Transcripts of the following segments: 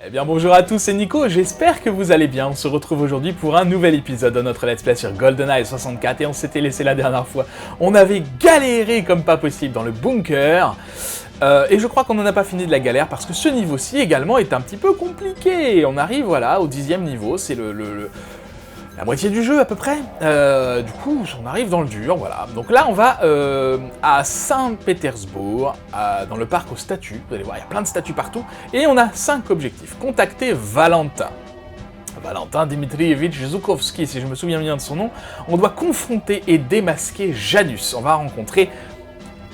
Eh bien bonjour à tous, c'est Nico, j'espère que vous allez bien. On se retrouve aujourd'hui pour un nouvel épisode de notre let's play sur GoldenEye 64 et on s'était laissé la dernière fois. On avait galéré comme pas possible dans le bunker et je crois qu'on n'en a pas fini de la galère parce que ce niveau-ci également est un petit peu compliqué. On arrive voilà au 10e niveau, c'est la moitié du jeu à peu près. Du coup, on arrive dans le dur, voilà. Donc là, on va à Saint-Pétersbourg, dans le parc aux statues. Vous allez voir, il y a plein de statues partout. Et on a 5 objectifs. Contacter Valentin. Valentin Dmitrievitch Zhukovski, si je me souviens bien de son nom. On doit confronter et démasquer Janus. On va rencontrer,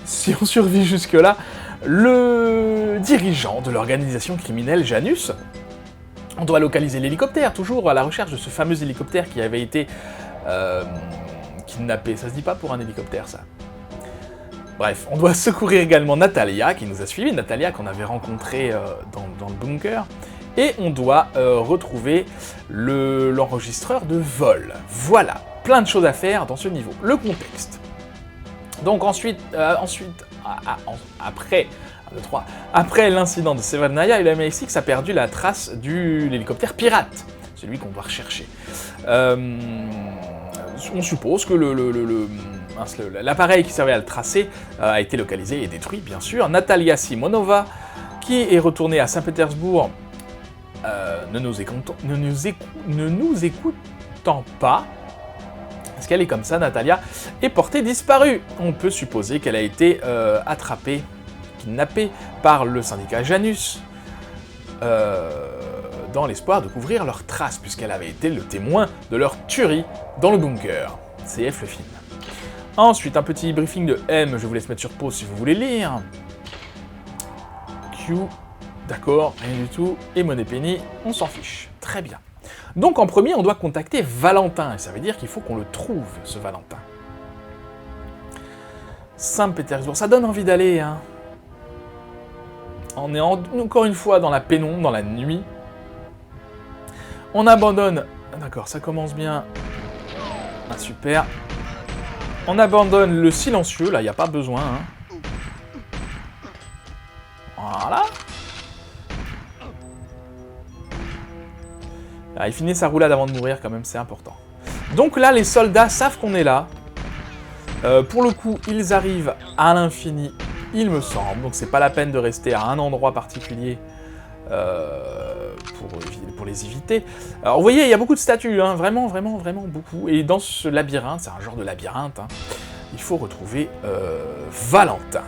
si on survit jusque-là, le dirigeant de l'organisation criminelle Janus. On doit localiser l'hélicoptère, toujours à la recherche de ce fameux hélicoptère qui avait été kidnappé. Ça se dit pas pour un hélicoptère, ça. Bref, on doit secourir également Natalia, qui nous a suivis, Natalia qu'on avait rencontrée dans le bunker. Et on doit retrouver l'enregistreur de vol. Voilà, plein de choses à faire dans ce niveau. Le contexte. Donc après l'incident de Severnaya, le MI6 a perdu la trace de l'hélicoptère pirate, celui qu'on doit rechercher. On suppose que l'appareil qui servait à le tracer a été localisé et détruit, bien sûr. Natalia Simonova, qui est retournée à Saint-Pétersbourg, ne nous écoutant pas, parce qu'elle est comme ça, Natalia, est portée disparue. On peut supposer qu'elle a été kidnappée par le syndicat Janus, dans l'espoir de couvrir leurs traces, puisqu'elle avait été le témoin de leur tuerie dans le bunker. CF le film. Ensuite, un petit briefing de M, je vous laisse mettre sur pause si vous voulez lire. Q, d'accord, rien du tout. Et Moneypenny, on s'en fiche. Très bien. Donc en premier, on doit contacter Valentin, et ça veut dire qu'il faut qu'on le trouve, ce Valentin. Saint-Pétersbourg, ça donne envie d'aller, hein. On est encore une fois dans la pénombre, dans la nuit. On abandonne... D'accord, ça commence bien. Ah, super. On abandonne le silencieux, là, il n'y a pas besoin. Hein. Voilà. Ah, il finit sa roulade avant de mourir, quand même, c'est important. Donc là, les soldats savent qu'on est là. Pour le coup, ils arrivent à l'infini, il me semble, donc c'est pas la peine de rester à un endroit particulier pour les éviter. Alors vous voyez, il y a beaucoup de statues, hein, vraiment beaucoup, et dans ce labyrinthe, c'est un genre de labyrinthe, hein, il faut retrouver Valentin.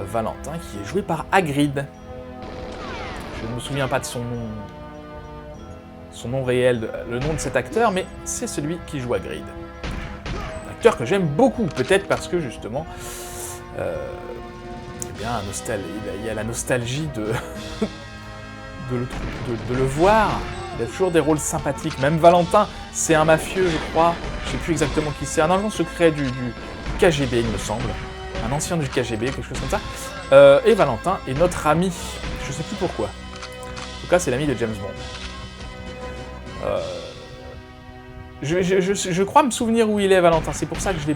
Valentin qui est joué par Hagrid. Je ne me souviens pas de son nom réel, le nom de cet acteur, mais c'est celui qui joue Hagrid. Acteur que j'aime beaucoup, peut-être parce que justement, eh bien, il y a la nostalgie de le voir. Il a toujours des rôles sympathiques. Même Valentin, c'est un mafieux, je crois. Je sais plus exactement qui c'est. Un agent secret du KGB, il me semble. Un ancien du KGB, quelque chose comme ça. Et Valentin est notre ami. Je sais plus pourquoi. En tout cas, c'est l'ami de James Bond. Je crois me souvenir où il est, Valentin. C'est pour ça que je vais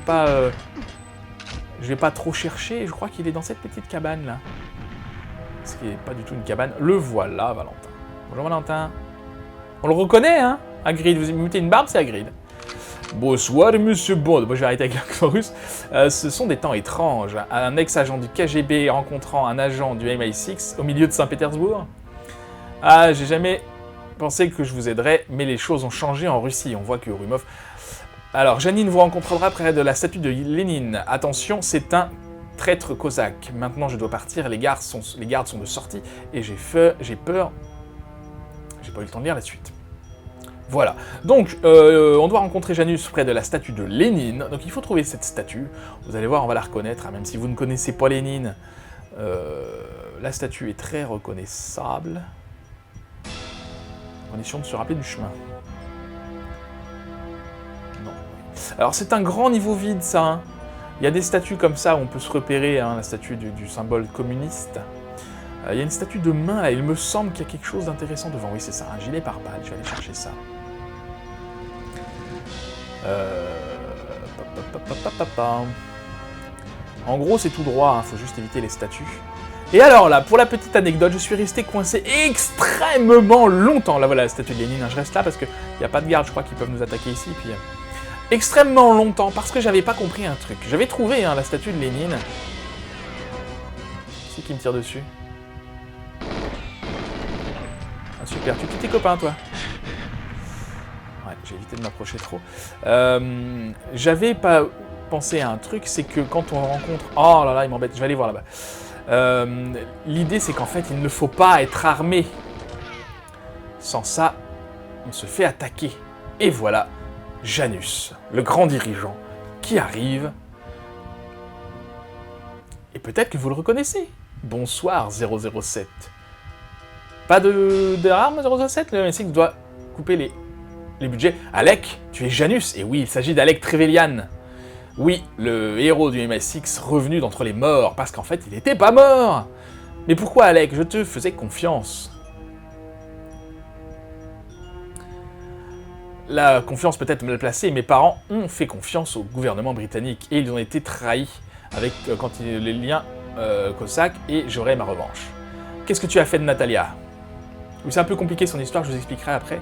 pas trop chercher. Je crois qu'il est dans cette petite cabane là. Ce qui n'est pas du tout une cabane. Le voilà, Valentin. Bonjour, Valentin. On le reconnaît, hein, Hagrid. Vous mettez une barbe, c'est Hagrid. Bonsoir, monsieur Bond. Bon, je vais arrêter avec l'accent russe. Ce sont des temps étranges. Un ex-agent du KGB rencontrant un agent du MI6 au milieu de Saint-Pétersbourg. Ah, j'ai jamais pensé que je vous aiderais, mais les choses ont changé en Russie. On voit que Urumov... Alors, Janine vous rencontrera près de la statue de Lénine. Attention, c'est un traître cosaque. Maintenant, je dois partir. Les gardes sont de sortie et j'ai peur. J'ai pas eu le temps de lire la suite. Voilà. Donc, on doit rencontrer Janus près de la statue de Lénine. Donc, il faut trouver cette statue. Vous allez voir, on va la reconnaître, hein, même si vous ne connaissez pas Lénine. La statue est très reconnaissable. Condition de se rappeler du chemin. Non. Alors c'est un grand niveau vide ça. Hein. Il y a des statues comme ça où on peut se repérer, hein, la statue du symbole communiste. Il y a une statue de main là, il me semble qu'il y a quelque chose d'intéressant devant. Oui c'est ça, un gilet pare-balles, je vais aller chercher ça. En gros, c'est tout droit, faut juste éviter les statues. Et alors là, pour la petite anecdote, je suis resté coincé extrêmement longtemps. Là voilà la statue de Lénine, hein, je reste là parce qu'il n'y a pas de garde, je crois qu'ils peuvent nous attaquer ici. Puis, extrêmement longtemps parce que j'avais pas compris un truc. J'avais trouvé la statue de Lénine. Qui c'est qui me tire dessus? Ah, super, tu quittes tes copains toi. Ouais, j'ai évité de m'approcher trop. J'avais pas pensé à un truc, c'est que quand on rencontre... Oh là là, il m'embête, je vais aller voir là-bas. L'idée, c'est qu'en fait, il ne faut pas être armé. Sans ça, on se fait attaquer. Et voilà, Janus, le grand dirigeant, qui arrive. Et peut-être que vous le reconnaissez. Bonsoir, 007. Pas d'armes, 007? Le MSX doit couper les budgets. Alec, tu es Janus. Et oui, il s'agit d'Alec Trevelyan. Oui, le héros du MSX revenu d'entre les morts, parce qu'en fait, il n'était pas mort. Mais pourquoi, Alec? Je te faisais confiance. La confiance peut être mal placée, mes parents ont fait confiance au gouvernement britannique, et ils ont été trahis avec les liens cosaques, et j'aurai ma revanche. Qu'est-ce que tu as fait de Natalia? Oui, c'est un peu compliqué son histoire, je vous expliquerai après.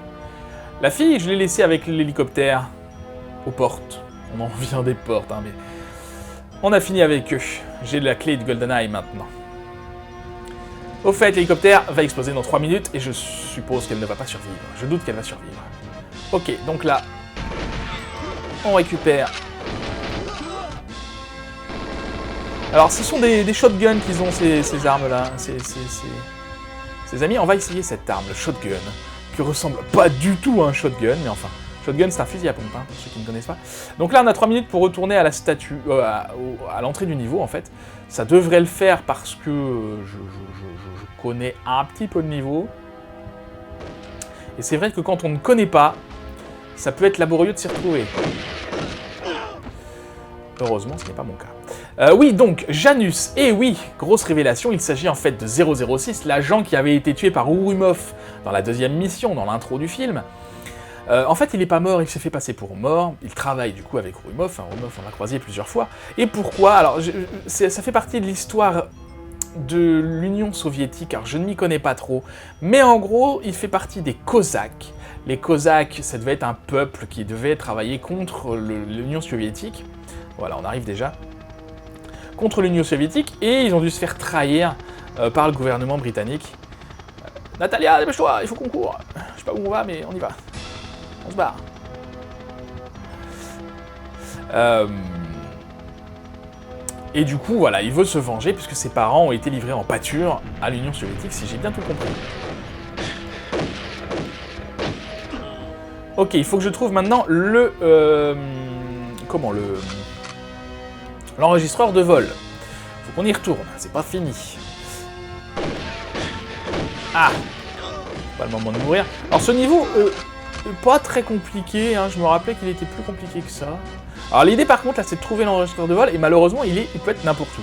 La fille, je l'ai laissée avec l'hélicoptère aux portes. On en vient des portes, mais... On a fini avec eux. J'ai la clé de GoldenEye maintenant. Au fait, l'hélicoptère va exploser dans 3 minutes, et je suppose qu'elle ne va pas survivre. Je doute qu'elle va survivre. Ok, donc là, on récupère... Alors, ce sont des shotguns qu'ils ont, ces armes-là, ces amis. On va essayer cette arme, le shotgun, qui ressemble pas du tout à un shotgun, mais enfin... Shotgun, c'est un fusil à pompe, pour ceux qui ne connaissent pas. Donc là, on a 3 minutes pour retourner à la statue, à l'entrée du niveau, en fait. Ça devrait le faire parce que je connais un petit peu de niveau. Et c'est vrai que quand on ne connaît pas, ça peut être laborieux de s'y retrouver. Heureusement, ce n'est pas mon cas. Oui, donc, Janus, et oui, grosse révélation, il s'agit en fait de 006, l'agent qui avait été tué par Ourumov dans la 2e mission, dans l'intro du film. En fait, il n'est pas mort, il s'est fait passer pour mort, il travaille du coup avec Ourumov, Ourumov on l'a croisé plusieurs fois. Et pourquoi? Alors, ça fait partie de l'histoire de l'Union soviétique, alors je ne m'y connais pas trop, mais en gros, il fait partie des Cosaques. Les Cosaques, ça devait être un peuple qui devait travailler contre l'Union soviétique. Voilà, on arrive déjà. Contre l'Union soviétique, et ils ont dû se faire trahir par le gouvernement britannique. Natalia, dépêche-toi, il faut qu'on court. Je sais pas où on va, mais on y va. On se barre. Et du coup, voilà, il veut se venger puisque ses parents ont été livrés en pâture à l'Union soviétique, si j'ai bien tout compris. Ok, il faut que je trouve maintenant l'enregistreur de vol. Faut qu'on y retourne, c'est pas fini. Ah! Pas le moment de mourir. Alors ce niveau... pas très compliqué, je me rappelais qu'il était plus compliqué que ça. Alors l'idée par contre là c'est de trouver l'enregistreur de vol et malheureusement il peut être n'importe où.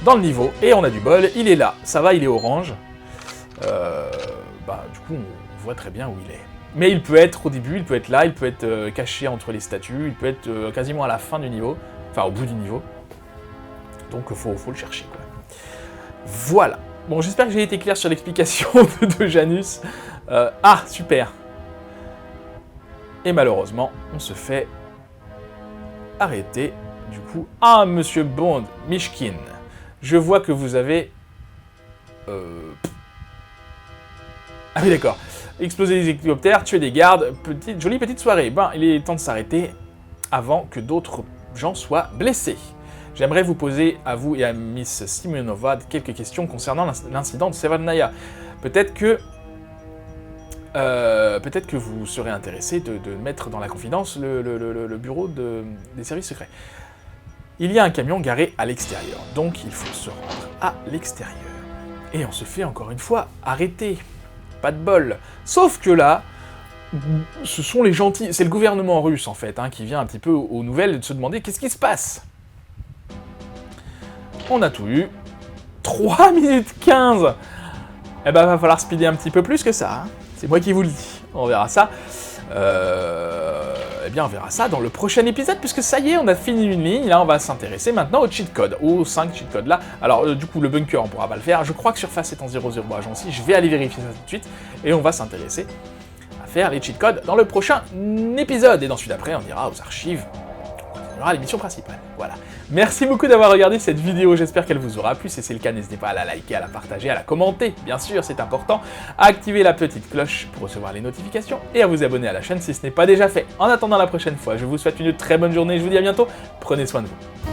Dans le niveau, et on a du bol, il est là, ça va, il est orange. Du coup on voit très bien où il est. Mais il peut être au début, il peut être là, il peut être caché entre les statues, il peut être quasiment à la fin du niveau, enfin au bout du niveau. Donc faut le chercher quoi. Voilà. Bon, j'espère que j'ai été clair sur l'explication de Janus. Ah, super. Et malheureusement, on se fait arrêter. Du coup, ah, monsieur Bond, Mishkin, je vois que vous avez... Ah oui, d'accord. Exploser des hélicoptères, tuer des gardes, jolie petite soirée. Ben, il est temps de s'arrêter avant que d'autres gens soient blessés. J'aimerais vous poser, à vous et à Miss Simonova, quelques questions concernant l'incident de Severnaya. Peut-être que vous serez intéressé de mettre dans la confidence le bureau des services secrets. Il y a un camion garé à l'extérieur, donc il faut se rendre à l'extérieur. Et on se fait encore une fois arrêter. Pas de bol. Sauf que là, ce sont les gentils, c'est le gouvernement russe en fait, qui vient un petit peu aux nouvelles de se demander qu'est-ce qui se passe. On a tout eu. 3 minutes 15. Eh ben, va falloir speeder un petit peu plus que ça. C'est moi qui vous le dis. On verra ça. Eh bien, on verra ça dans le prochain épisode, puisque ça y est, on a fini une ligne. Là, on va s'intéresser maintenant aux cheat codes, aux 5 cheat codes là. Alors, du coup, le bunker, on pourra pas le faire. Je crois que Surface est en 0,0 agency. Je vais aller vérifier ça tout de suite. Et on va s'intéresser à faire les cheat codes dans le prochain épisode. Et dans celui d'après, on ira aux archives. On continuera l'émission principale. Voilà. Merci beaucoup d'avoir regardé cette vidéo, j'espère qu'elle vous aura plu. Si c'est le cas, n'hésitez pas à la liker, à la partager, à la commenter, bien sûr, c'est important. À activer la petite cloche pour recevoir les notifications et à vous abonner à la chaîne si ce n'est pas déjà fait. En attendant la prochaine fois, je vous souhaite une très bonne journée, je vous dis à bientôt, prenez soin de vous.